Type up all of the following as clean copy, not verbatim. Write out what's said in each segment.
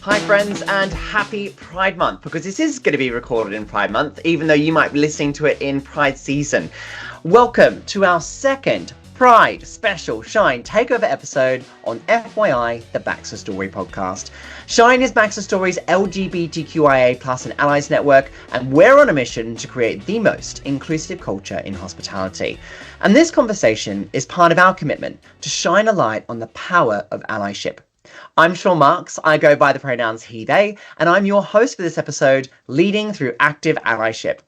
Hi friends, and happy Pride Month, because this is going to be recorded in Pride Month, even though you might be listening to it in Pride season. Welcome to our second Pride Special Shine Takeover episode on FYI, the BaxterStorey podcast. Shine is BaxterStorey's LGBTQIA+ and allies network, and we're on a mission to create the most inclusive culture in hospitality. And this conversation is part of our commitment to shine a light on the power of allyship. I'm Sean Marcs, I go by the pronouns he, they, and I'm your host for this episode, leading through Active Allyship.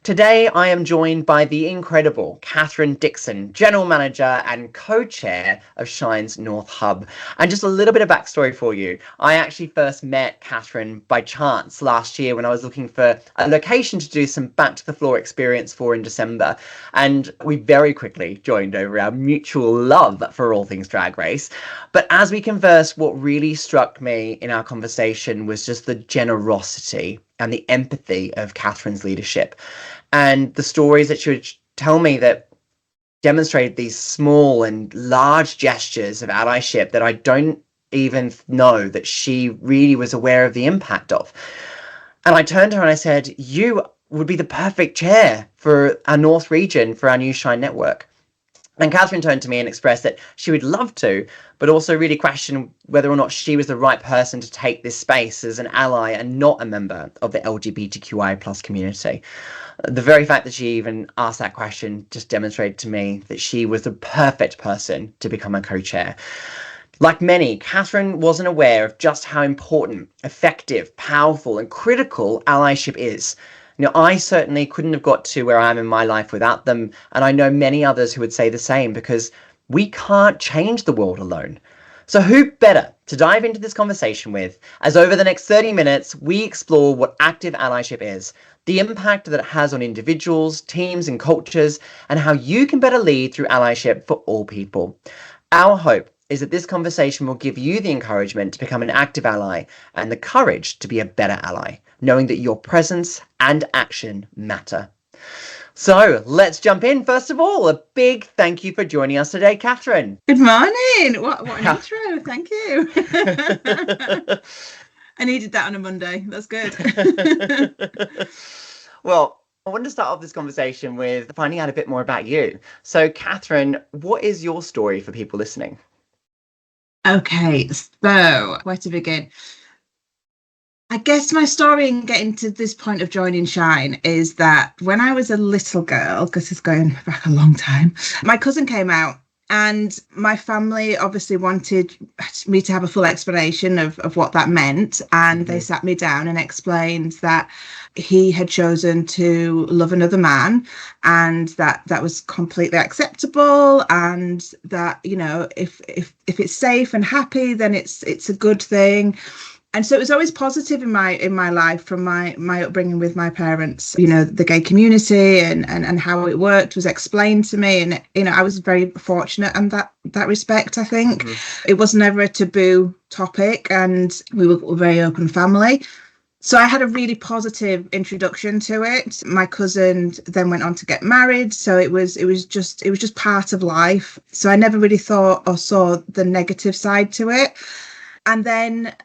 Today, I am joined by the incredible Katharine Dixon, General Manager and Co-Chair of Shine's North Hub. And just a little bit of backstory for you. I actually first met Katharine by chance last year when I was looking for a location to do some Back to the Floor experience for in December. And we very quickly joined over our mutual love for all things Drag Race. But as we conversed, what really struck me in our conversation was just the generosity and the empathy of Katharine's leadership, and the stories that she would tell me that demonstrated these small and large gestures of allyship that I don't even know that she really was aware of the impact of. And I turned to her and I said, you would be the perfect chair for our North region, for our new Shine network. And Katharine turned to me and expressed that she would love to, but also really questioned whether or not she was the right person to take this space as an ally and not a member of the LGBTQIA+ community. The very fact that she even asked that question just demonstrated to me that she was the perfect person to become a co-chair. Like many, Katharine wasn't aware of just how important, effective, powerful, and critical allyship is. You know, I certainly couldn't have got to where I am in my life without them, and I know many others who would say the same, because we can't change the world alone. So who better to dive into this conversation with, as over the next 30 minutes, we explore what active allyship is, the impact that it has on individuals, teams, and cultures, and how you can better lead through allyship for all people. Our hope is that this conversation will give you the encouragement to become an active ally and the courage to be a better ally, knowing that your presence and action matter. So let's jump in. First of all, a big thank you for joining us today, Katharine. Good morning. What an intro. Thank you. I needed that on a Monday. That's good. Well, I wanted to start off this conversation with finding out a bit more about you. So, Katharine, what is your story for people listening? Okay, so where to begin? I guess my story in getting to this point of joining Shine is that when I was a little girl, because it's going back a long time, my cousin came out and my family obviously wanted me to have a full explanation of what that meant. And they sat me down and explained that he had chosen to love another man and that was completely acceptable, and that, you know, if it's safe and happy, then it's a good thing. And so it was always positive in my life from my upbringing with my parents. You know, the gay community and how it worked was explained to me. And, you know, I was very fortunate in that respect, I think. It was never a taboo topic, and we were a very open family. So I had a really positive introduction to it. My cousin then went on to get married. So it was just part of life. So I never really thought or saw the negative side to it. And then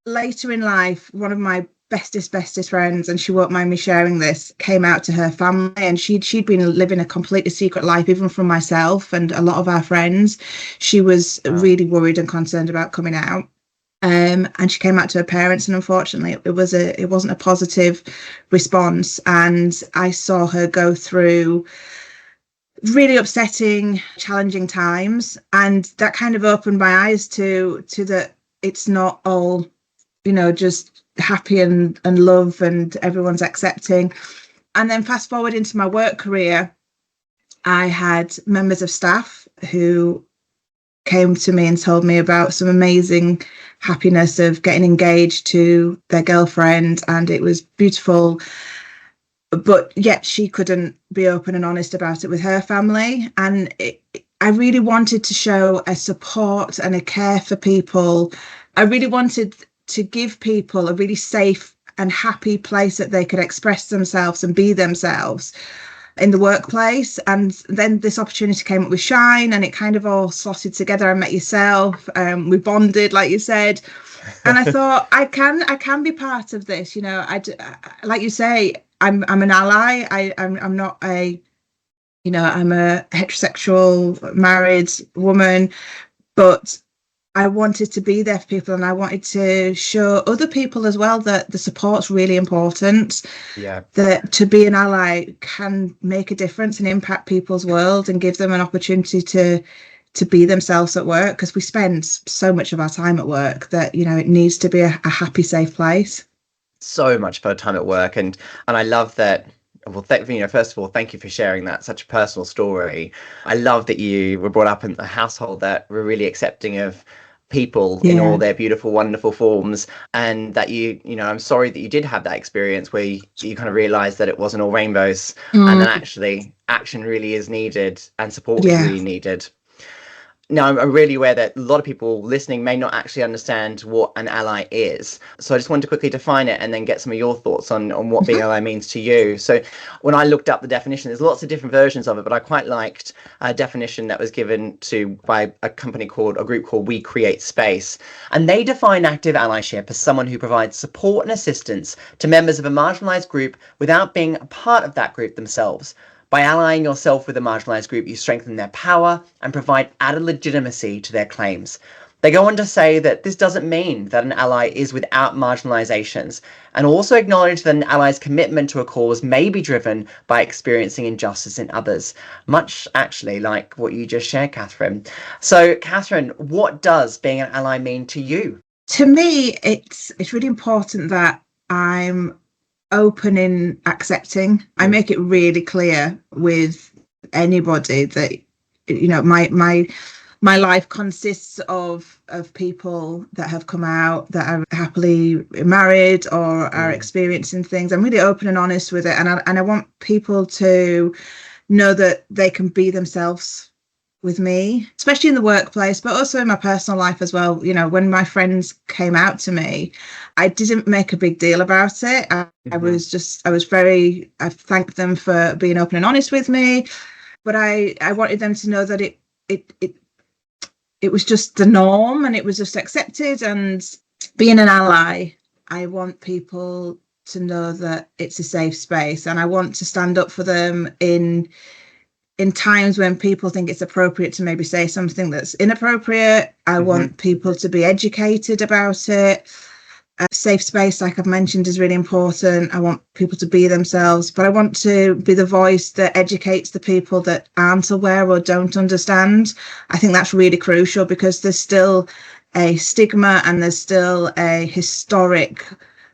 later in life, one of my bestest friends, and she won't mind me sharing this, came out to her family, and she'd been living a completely secret life, even from myself and a lot of our friends. She was really worried and concerned about coming out. And she came out to her parents, and unfortunately it wasn't a positive response. And I saw her go through really upsetting, challenging times, and that kind of opened my eyes to that it's not all, you know, just happy and love and everyone's accepting. And then fast forward into my work career, I had members of staff who came to me and told me about some amazing happiness of getting engaged to their girlfriend, and it was beautiful, but yet she couldn't be open and honest about it with her family. And I really wanted to show a support and a care for people. I really wanted to give people a really safe and happy place that they could express themselves and be themselves in the workplace. And then this opportunity came up with Shine, and it kind of all slotted together. I met yourself, we bonded, like you said, And I thought I can be part of this. Like you say, I'm an ally. I'm not a, I'm a heterosexual married woman, but I wanted to be there for people, and I wanted to show other people as well that the support's really important. Yeah. That to be an ally can make a difference and impact people's world and give them an opportunity to be themselves at work, because we spend so much of our time at work that, it needs to be a happy, safe place. So much for time at work. And I love that. Well, first of all, thank you for sharing that, such a personal story. I love that you were brought up in a household that were really accepting of people in all their beautiful, wonderful forms, and that I'm sorry that you did have that experience where you kind of realized that it wasn't all rainbows, and then actually action really is needed and support is really needed. Now, I'm really aware that a lot of people listening may not actually understand what an ally is. So I just wanted to quickly define it and then get some of your thoughts on what being an ally means to you. So when I looked up the definition, there's lots of different versions of it, but I quite liked a definition that was given by a group called We Create Space. And they define active allyship as someone who provides support and assistance to members of a marginalised group without being a part of that group themselves. By allying yourself with a marginalised group, you strengthen their power and provide added legitimacy to their claims. They go on to say that this doesn't mean that an ally is without marginalisations, and also acknowledge that an ally's commitment to a cause may be driven by experiencing injustice in others, much actually like what you just shared, Katherine. So, Katherine, what does being an ally mean to you? To me, it's really important that I'm open in accepting. I make it really clear with anybody that my life consists of people that have come out, that are happily married or are experiencing things. I'm really open and honest with it, and I want people to know that they can be themselves with me, especially in the workplace, but also in my personal life as well. When my friends came out to me, I didn't make a big deal about it. I thanked them for being open and honest with me, but I wanted them to know that it was just the norm and it was just accepted. And being an ally, I want people to know that it's a safe space, and I want to stand up for them in times when people think it's appropriate to maybe say something that's inappropriate. I want people to be educated about it. A safe space, like I've mentioned, is really important. I want people to be themselves, but I want to be the voice that educates the people that aren't aware or don't understand. I think that's really crucial, because there's still a stigma and there's still a historic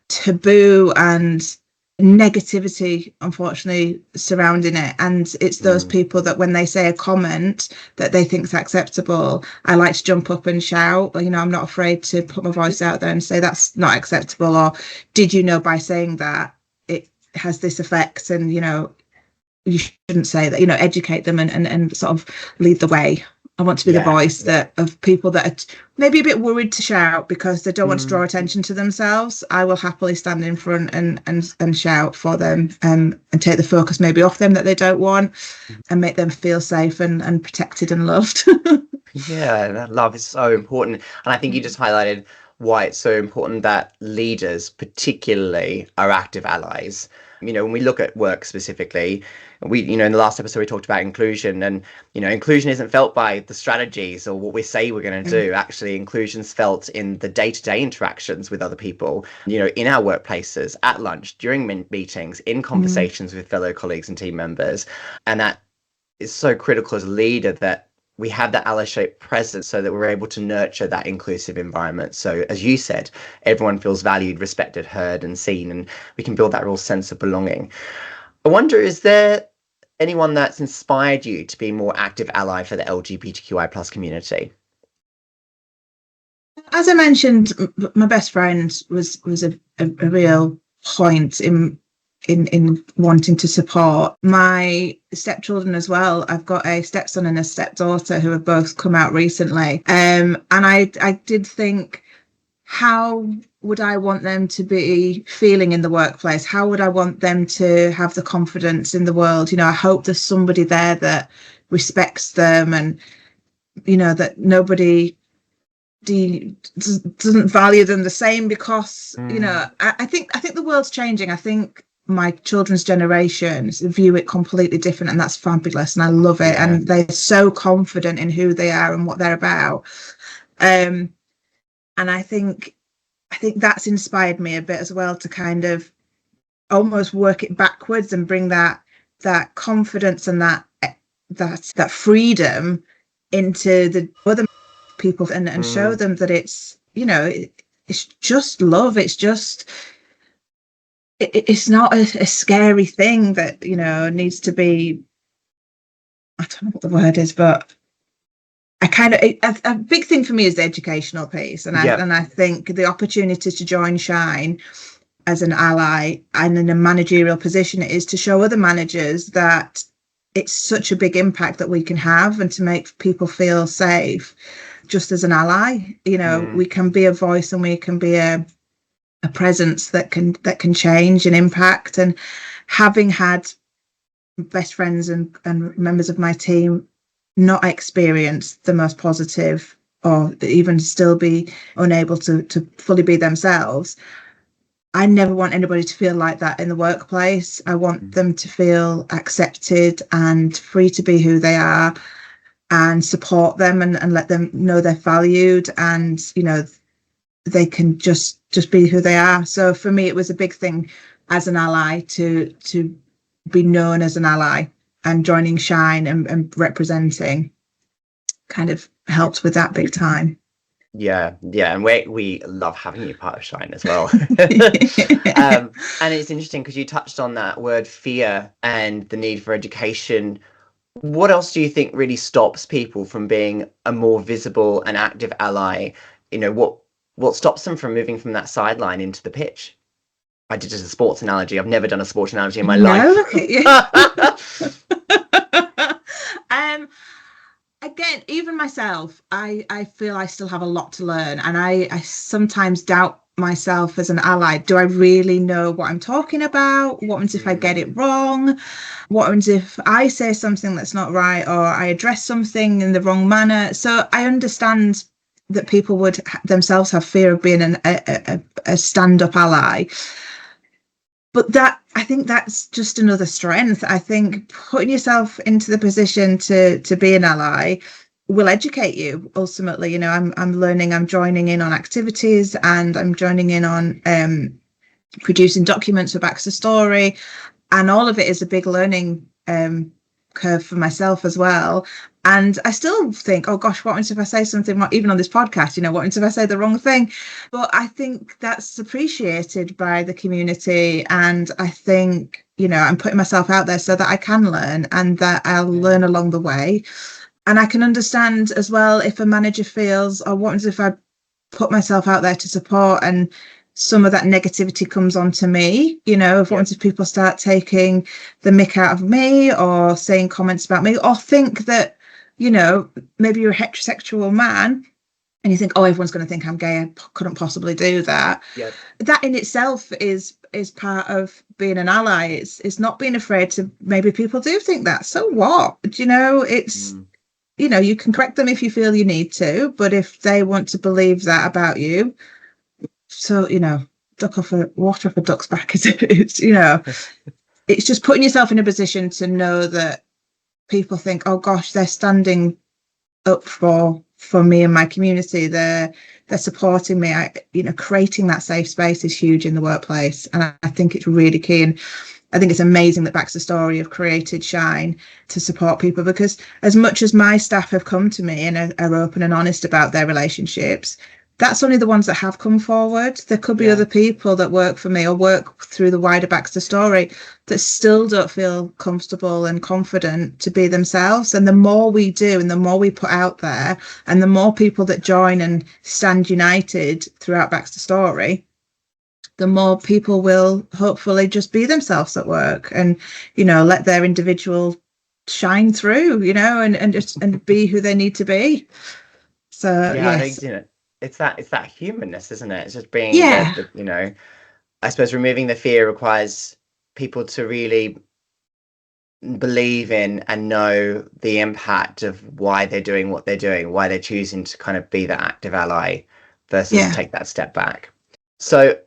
taboo and negativity, unfortunately, surrounding it. And it's those people that when they say a comment that they think is acceptable, I like to jump up and shout. I'm not afraid to put my voice out there and say that's not acceptable, or did you know by saying that it has this effect, and you shouldn't say that. Educate them and sort of lead the way. I want to be the voice of people that are maybe a bit worried to shout because they don't want to draw attention to themselves. I will happily stand in front and shout for them, and take the focus maybe off them that they don't want, and make them feel safe and protected and loved. Yeah, that love is so important. And I think you just highlighted why it's so important that leaders particularly are active allies. When we look at work specifically, in the last episode we talked about inclusion, and inclusion isn't felt by the strategies or what we say we're going to do. Actually, inclusion's felt in the day-to-day interactions with other people, in our workplaces, at lunch, during meetings, in conversations with fellow colleagues and team members. And that is so critical as a leader, that we have that allyship presence so that we're able to nurture that inclusive environment. So as you said, everyone feels valued, respected, heard and seen, and we can build that real sense of belonging. I wonder, is there anyone that's inspired you to be a more active ally for the LGBTQI plus community? As I mentioned, my best friend was a real point in wanting to support my stepchildren as well. I've got a stepson and a stepdaughter who have both come out recently, and I did think, how would I want them to be feeling in the workplace? How would I want them to have the confidence in the world? I hope there's somebody there that respects them, and that nobody doesn't value them the same because I think the world's changing. I think my children's generations view it completely different, and that's fabulous, and I love it. Yeah. And they're so confident in who they are and what they're about. And I think that's inspired me a bit as well to kind of almost work it backwards and bring that confidence and that freedom into the other people and show them that it's, it's just love. It's just, it's not a scary thing that, needs to be, I don't know what the word is, but I kind of, a big thing for me is the educational piece. And I think the opportunity to join Shine as an ally and in a managerial position is to show other managers that it's such a big impact that we can have, and to make people feel safe just as an ally. We can be a voice and we can be a presence that can change and impact. And having had best friends and members of my team not experience the most positive, or even still be unable to fully be themselves, I never want anybody to feel like that in the workplace. I want them to feel accepted and free to be who they are, and support them and let them know they're valued, and they can just be who they are. So for me, it was a big thing as an ally to be known as an ally, and joining Shine and representing kind of helps with that big time. Yeah, and we love having you part of Shine as well. And it's interesting because you touched on that word fear and the need for education. What else do you think really stops people from being a more visible and active ally? What stops them from moving from that sideline into the pitch? I did just a sports analogy. I've never done a sports analogy in my life. Again, even myself, I feel I still have a lot to learn, and I sometimes doubt myself as an ally. Do I really know what I'm talking about? What happens if I get it wrong? What happens if I say something that's not right, or I address something in the wrong manner? So I understand that people would themselves have fear of being a stand-up ally. But I think that's just another strength. I think putting yourself into the position to be an ally will educate you ultimately. I'm learning, I'm joining in on activities, and I'm joining in on producing documents for BaxterStorey, and all of it is a big learning curve for myself as well. And I still think, oh gosh, what happens if I say something, even on this podcast, what happens if I say the wrong thing? But I think that's appreciated by the community. And I think, I'm putting myself out there so that I can learn, and that I'll learn along the way. And I can understand as well if a manager feels, oh, what happens if I put myself out there to support and some of that negativity comes onto me, what happens if people start taking the mick out of me, or saying comments about me, or think that, maybe you're a heterosexual man and you think, oh, everyone's going to think I'm gay, I couldn't possibly do that. Yep. That in itself is part of being an ally. It's not being afraid to, maybe people do think that, so what? It's you can correct them if you feel you need to, but if they want to believe that about you, so water off a duck's back, as it's it's just putting yourself in a position to know that people think, oh gosh, they're standing up for me and my community, they're supporting me. Creating that safe space is huge in the workplace, and I think it's really key. And I think it's amazing that BaxterStorey have created Shine to support people, because as much as my staff have come to me and are open and honest about their relationships, that's only the ones that have come forward. There could be other people that work for me or work through the wider BaxterStorey that still don't feel comfortable and confident to be themselves. And the more we do, and the more we put out there, and the more people that join and stand united throughout BaxterStorey, the more people will hopefully just be themselves at work and, let their individual shine through, and be who they need to be. So, yes. It's that humanness, isn't it? It's just being, I suppose removing the fear requires people to really believe in and know the impact of why they're doing what they're doing, why they're choosing to kind of be that active ally versus take that step back. So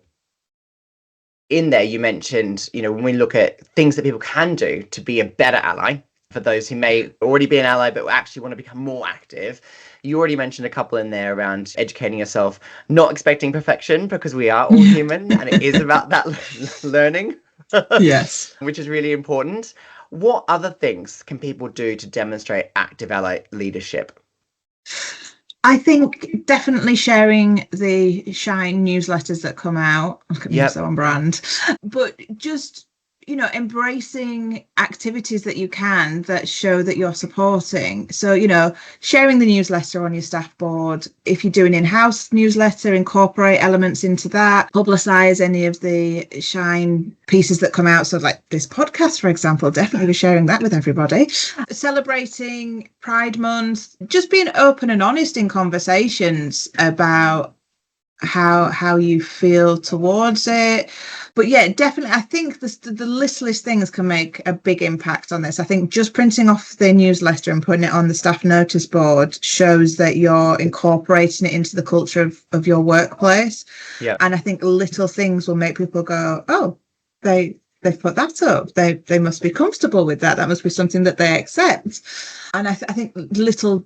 in there, you mentioned, when we look at things that people can do to be a better ally, for those who may already be an ally but actually want to become more active, you already mentioned a couple in there around educating yourself, not expecting perfection, because we are all human and it is about that learning. Yes. Which is really important. What other things can people do to demonstrate active ally leadership? I think definitely sharing the Shine newsletters that come out. Look at me, so on brand. But just, embracing activities that you can that show that you're supporting. So, sharing the newsletter on your staff board. If you do an in-house newsletter, incorporate elements into that. Publicize any of the Shine pieces that come out. So like this podcast, for example, definitely be sharing that with everybody. Celebrating Pride Month, just being open and honest in conversations about how you feel towards it. But yeah, definitely, I think the littlest things can make a big impact on this. I think just printing off the newsletter and putting it on the staff notice board shows that you're incorporating it into the culture of your workplace. Yeah. And I think little things will make people go, oh, they've put that up. They must be comfortable with that. That must be something that they accept. And I think little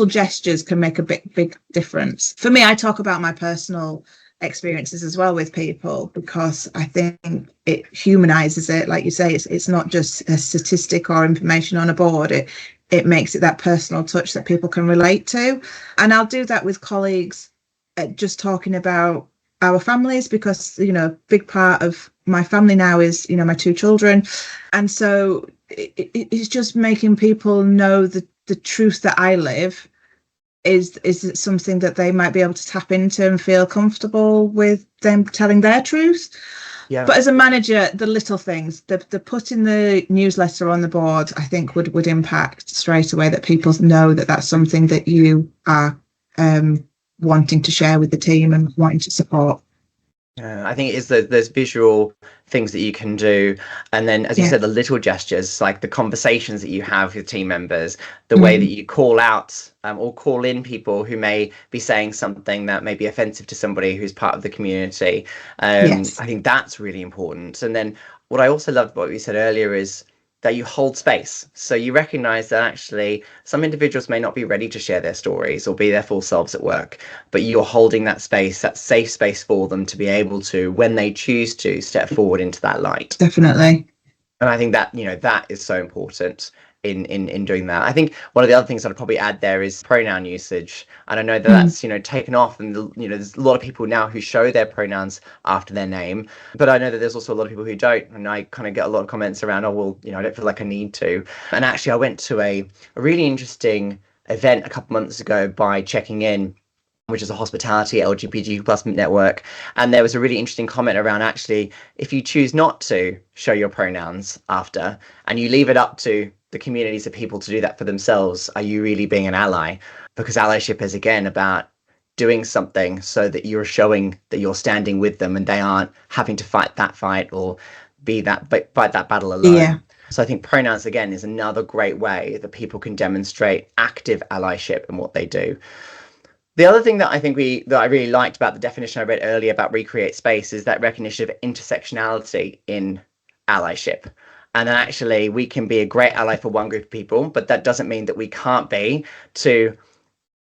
gestures can make a big difference. For me, I talk about my personal experiences as well with people, because I think it humanizes it. Like you say, it's not just a statistic or information on a board. It makes it that personal touch that people can relate to. And I'll do that with colleagues, just talking about our families, because, a big part of my family now is, my 2 children. And so it's just making people know the truth that I live is something that they might be able to tap into and feel comfortable with them telling their truth. Yeah. But as a manager, the little things, the putting the newsletter on the board, I think would impact straight away, that people know that that's something that you are wanting to share with the team and wanting to support. I think it is those visual things that you can do, and then, as you said, the little gestures, like the conversations that you have with team members, the way that you call out or call in people who may be saying something that may be offensive to somebody who's part of the community. I think that's really important. And then what I also loved what you said earlier is that you hold space. So you recognize that actually some individuals may not be ready to share their stories or be their full selves at work, but you're holding that space, that safe space for them to be able to, when they choose to, step forward into that light. Definitely. And I think that, that is so important in doing that. I think one of the other things that I'd probably add there is pronoun usage. And I know that that's, taken off, and, there's a lot of people now who show their pronouns after their name, but I know that there's also a lot of people who don't. And I kind of get a lot of comments around, oh, well, I don't feel like I need to. And actually, I went to a really interesting event a couple months ago by Checking In, which is a hospitality LGBTQ+ network. And there was a really interesting comment around, actually, if you choose not to show your pronouns after, and you leave it up to the communities of people to do that for themselves, are you really being an ally? Because allyship is, again, about doing something so that you're showing that you're standing with them and they aren't having to fight that fight or fight that battle alone. Yeah. So I think pronouns, again, is another great way that people can demonstrate active allyship in what they do. The other thing that I think that I really liked about the definition I read earlier about recreate space is that recognition of intersectionality in allyship. And then actually we can be a great ally for one group of people, but that doesn't mean that we can't be to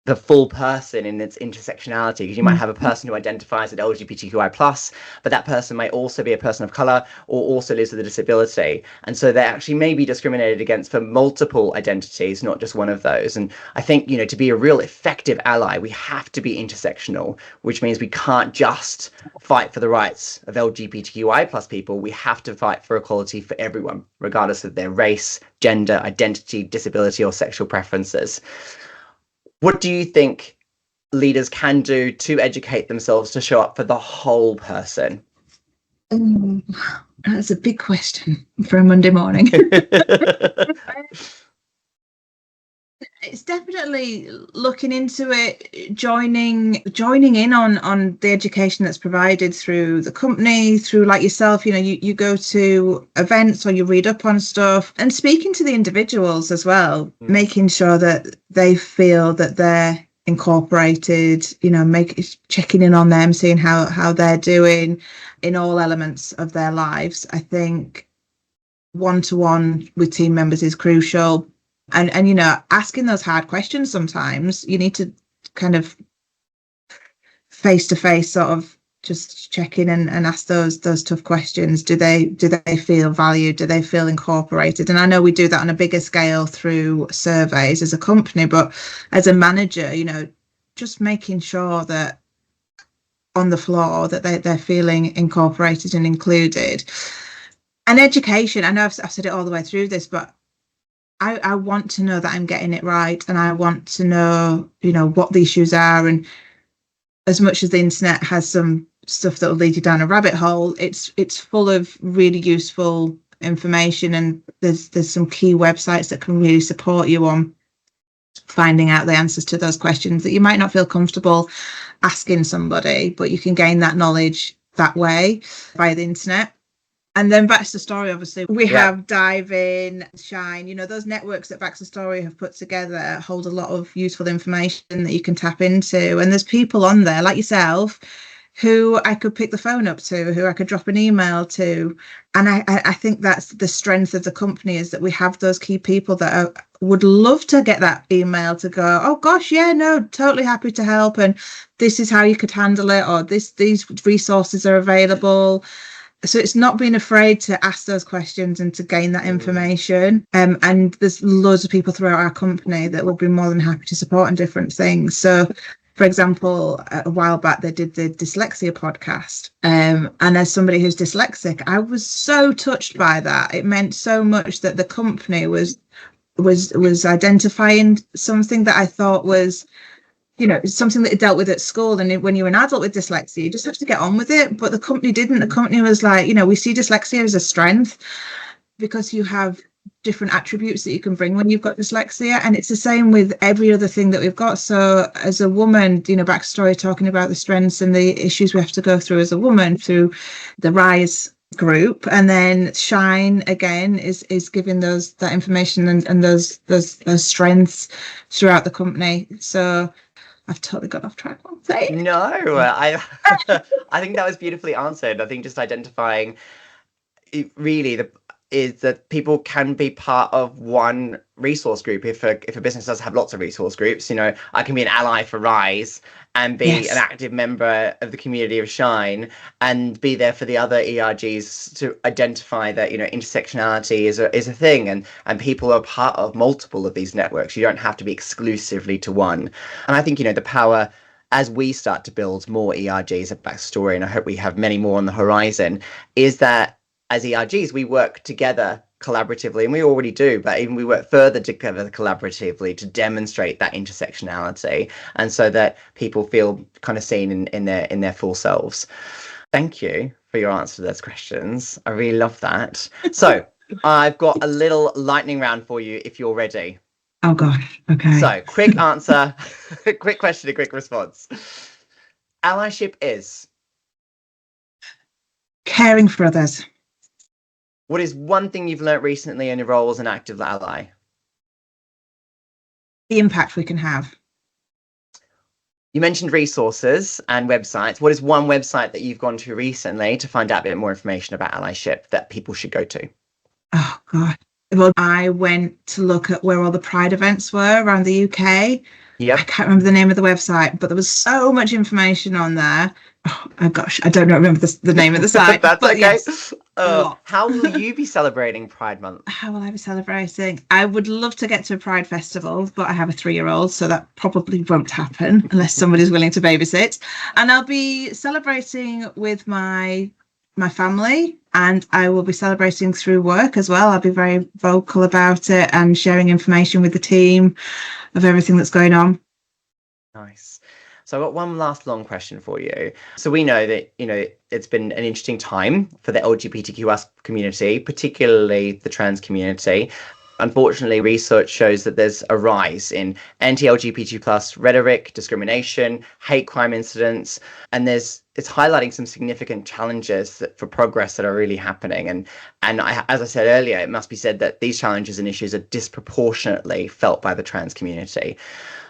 the full person in its intersectionality, because you might have a person who identifies as LGBTQI+, but that person may also be a person of color or also lives with a disability. And so they actually may be discriminated against for multiple identities, not just one of those. And I think, to be a real effective ally, we have to be intersectional, which means we can't just fight for the rights of LGBTQI+ people. We have to fight for equality for everyone, regardless of their race, gender, identity, disability, or sexual preferences. What do you think leaders can do to educate themselves to show up for the whole person? That's a big question for a Monday morning. It's definitely looking into it, joining in on the education that's provided through the company, through like yourself, you go to events or you read up on stuff, and speaking to the individuals as well, making sure that they feel that they're incorporated, checking in on them, seeing how they're doing in all elements of their lives. I think one-to-one with team members is crucial. And asking those hard questions, sometimes you need to kind of face to face sort of just check in and ask those tough questions. Do they feel valued? Do they feel incorporated? And I know we do that on a bigger scale through surveys as a company, but as a manager, just making sure that on the floor that they're feeling incorporated and included. And education, I know I've said it all the way through this, but I want to know that I'm getting it right, and I want to know, what the issues are. And as much as the internet has some stuff that will lead you down a rabbit hole, it's full of really useful information, and there's some key websites that can really support you on finding out the answers to those questions that you might not feel comfortable asking somebody, but you can gain that knowledge that way via the internet. And then BaxterStorey, obviously, we have Dive In, Shine, those networks that BaxterStorey have put together hold a lot of useful information that you can tap into. And there's people on there like yourself who I could pick the phone up to, who I could drop an email to. And I think that's the strength of the company, is that we have those key people that would love to get that email to go, oh gosh, yeah, no, totally happy to help. And this is how you could handle it, or these resources are available. So it's not being afraid to ask those questions and to gain that information. And there's loads of people throughout our company that would be more than happy to support on different things. So, for example, a while back, they did the dyslexia podcast. And as somebody who's dyslexic, I was so touched by that. It meant so much that the company was identifying something that I thought was, something that it dealt with at school. And when you're an adult with dyslexia, you just have to get on with it. But the company didn't. The company was like, we see dyslexia as a strength because you have different attributes that you can bring when you've got dyslexia. And it's the same with every other thing that we've got. So as a woman, BaxterStorey talking about the strengths and the issues we have to go through as a woman through the RISE group, and then Shine again is giving that information and those strengths throughout the company. So I've totally got off track. No, I think that was beautifully answered. I think just identifying it really is that people can be part of one resource group. If a business does have lots of resource groups, I can be an ally for RISE and be an active member of the community of Shine and be there for the other ERGs to identify that, intersectionality is a thing, and people are part of multiple of these networks. You don't have to be exclusively to one. And I think, the power, as we start to build more ERGs at BaxterStorey, and I hope we have many more on the horizon, is that as ERGs, we work together collaboratively, and we already do, but even we work further together collaboratively to demonstrate that intersectionality, and so that people feel kind of seen in their full selves. Thank you for your answer to those questions. I really love that. So I've got a little lightning round for you if you're ready. Oh gosh, okay. So quick answer, quick question, a quick response. Allyship is? Caring for others. What is one thing you've learnt recently in your role as an active ally? The impact we can have. You mentioned resources and websites. What is one website that you've gone to recently to find out a bit more information about allyship that people should go to? Oh, God. Well, I went to look at where all the Pride events were around the UK. Yep. I can't remember the name of the website, but there was so much information on there. Oh gosh, I don't remember the name of the site. That's but okay. Yes, how will you be celebrating Pride Month? How will I be celebrating? I would love to get to a Pride festival, but I have a 3-year-old, so that probably won't happen unless somebody's willing to babysit. And I'll be celebrating with my family, and I will be celebrating through work as well. I'll be very vocal about it and sharing information with the team of everything that's going on. Nice. So I've got one last long question for you. So we know that, it's been an interesting time for the LGBTQIA community, particularly the trans community. Unfortunately, research shows that there's a rise in anti-LGBT plus rhetoric, discrimination, hate crime incidents, and it's highlighting some significant challenges for progress that are really happening. And as I said earlier, it must be said that these challenges and issues are disproportionately felt by the trans community.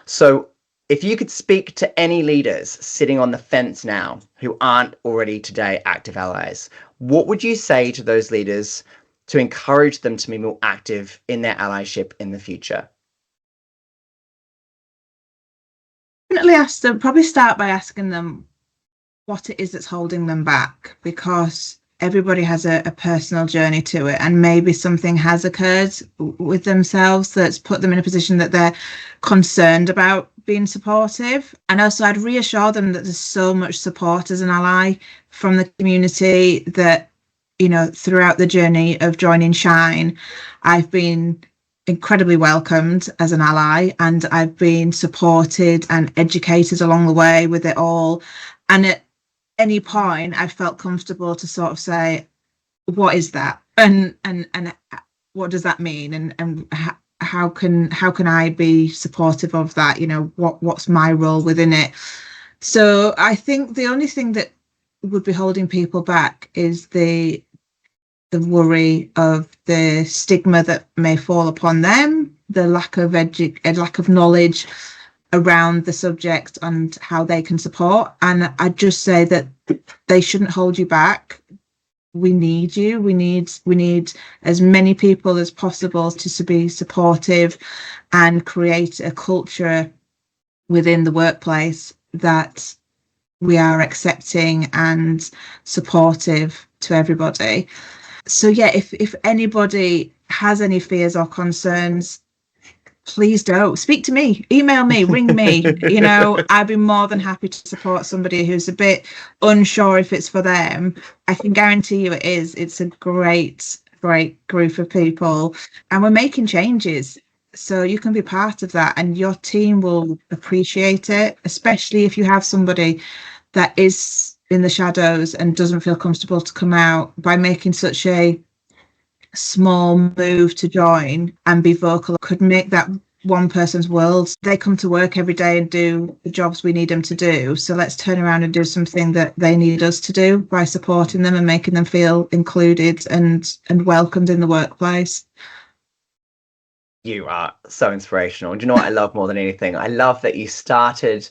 So if you could speak to any leaders sitting on the fence now who aren't already today active allies, what would you say to those leaders to encourage them to be more active in their allyship in the future? Definitely ask them, probably start by asking them what it is that's holding them back, because everybody has a personal journey to it, and maybe something has occurred with themselves that's put them in a position that they're concerned about being supportive. And also I'd reassure them that there's so much support as an ally from the community, that, you know, throughout the journey of joining Shine, I've been incredibly welcomed as an ally, and I've been supported and educated along the way with it all. And at any point, I felt comfortable to sort of say, what is that? And what does that mean? And how can I be supportive of that? You know, what's my role within it? So I think the only thing that would be holding people back is the worry of the stigma that may fall upon them, the lack of knowledge around the subject and how they can support. And I just say that they shouldn't hold you back. We need you. We need as many people as possible to be supportive and create a culture within the workplace that we are accepting and supportive to everybody. So yeah, if anybody has any fears or concerns, please don't speak to me, email me, ring me. You know, I'd be more than happy to support somebody who's a bit unsure if it's for them. I can guarantee you it is. It's a great group of people, and we're making changes. So you can be part of that, and your team will appreciate it, especially if you have somebody that is in the shadows and doesn't feel comfortable to come out. By making such a small move to join and be vocal could make that one person's world. They come to work every day and do the jobs we need them to do, so let's turn around and do something that they need us to do by supporting them and making them feel included and welcomed in the workplace. You are so inspirational. Do you know what I love more than anything? I love that you started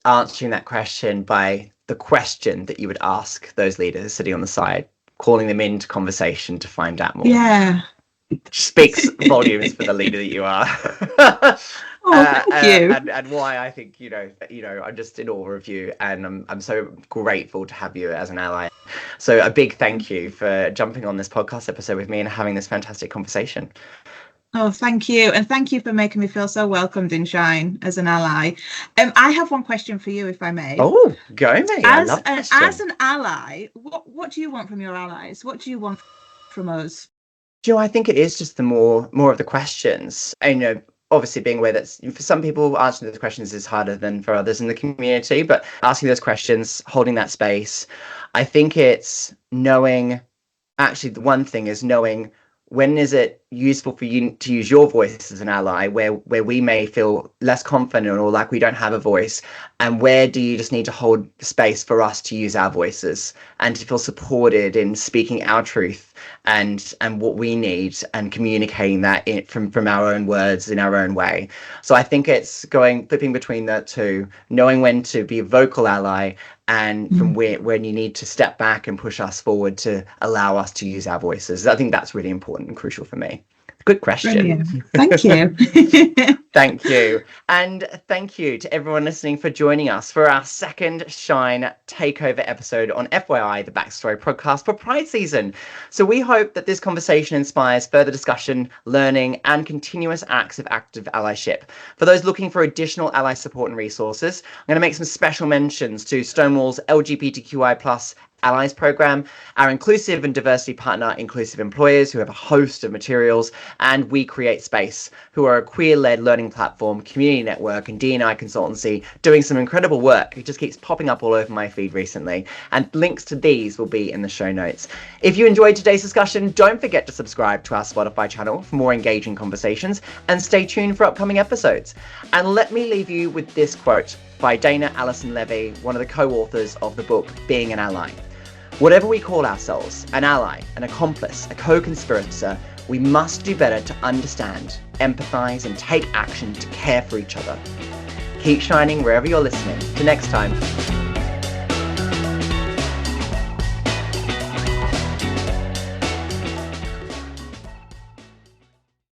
answering that question by the question that you would ask those leaders sitting on the side, calling them into conversation to find out more. Yeah. It speaks volumes for the leader that you are. Oh, thank you. And why I think, you know, I'm just in awe of you, and I'm so grateful to have you as an ally. So a big thank you for jumping on this podcast episode with me and having this fantastic conversation. Oh, thank you. And thank you for making me feel so welcomed in Shine as an ally. I have one question for you, if I may. Oh, go, mate. As an ally, what do you want from your allies? What do you want from us? Do you know, I think it is just the more of the questions. And, you know, obviously being aware that for some people answering those questions is harder than for others in the community, but asking those questions, holding that space, I think it's knowing, actually the one thing is knowing when is it useful for you to use your voice as an ally, where we may feel less confident or like we don't have a voice, and where do you just need to hold space for us to use our voices and to feel supported in speaking our truth and what we need and communicating that from our own words in our own way. So I think it's flipping between the two, knowing when to be a vocal ally and from when you need to step back and push us forward to allow us to use our voices. I think that's really important and crucial for me. Good question. Brilliant. Thank you. Thank you. And thank you to everyone listening for joining us for our second Shine Takeover episode on FYI, the BaxterStorey podcast for Pride season. So we hope that this conversation inspires further discussion, learning, and continuous acts of active allyship. For those looking for additional ally support and resources, I'm going to make some special mentions to Stonewall's LGBTQI+ Allies program, our inclusive and diversity partner, Inclusive Employers, who have a host of materials, and We Create Space, who are a queer-led learning platform, community network, and D&I consultancy doing some incredible work. It just keeps popping up all over my feed recently, and links to these will be in the show notes. If you enjoyed today's discussion, don't forget to subscribe to our Spotify channel for more engaging conversations, and stay tuned for upcoming episodes. And let me leave you with this quote by Dana Allison Levy, one of the co-authors of the book Being an Ally. Whatever we call ourselves, an ally, an accomplice, a co-conspirator, we must do better to understand, empathize, and take action to care for each other. Keep shining wherever you're listening. Till next time.